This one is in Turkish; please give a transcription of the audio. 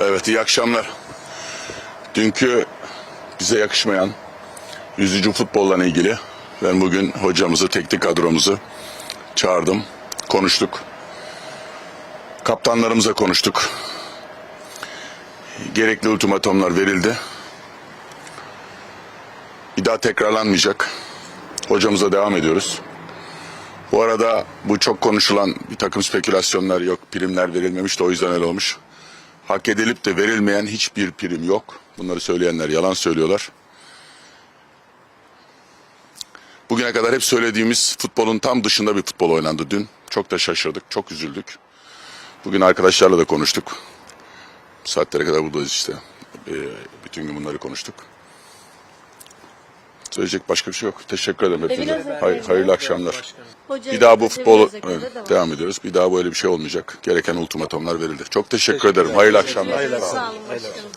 Evet, iyi akşamlar. Dünkü bize yakışmayan üzücü futbolla ilgili ben bugün hocamızı, teknik kadromuzu çağırdım. Konuştuk. Kaptanlarımıza konuştuk. Gerekli ultimatomlar verildi. Bir daha tekrarlanmayacak. Hocamıza devam ediyoruz. Bu arada bu çok konuşulan bir takım spekülasyonlar yok. Primler verilmemiş de o yüzden öyle olmuş. Hak edilip de verilmeyen hiçbir prim yok. Bunları söyleyenler yalan söylüyorlar. Bugüne kadar hep söylediğimiz futbolun tam dışında bir futbol oynandı dün. Çok da şaşırdık, çok üzüldük. Bugün arkadaşlarla da konuştuk. Saatlere kadar buradayız işte. Bütün gün bunları konuştuk. Söyleyecek başka bir şey yok. Teşekkür ederim hepinize. Hayırlı akşamlar. Bir daha bu futbolu devam ediyoruz. Bir daha böyle bir şey olmayacak. Gereken ultimatomlar verildi. Çok teşekkür ederim. Hayırlı akşamlar. Sağ olun başkanım.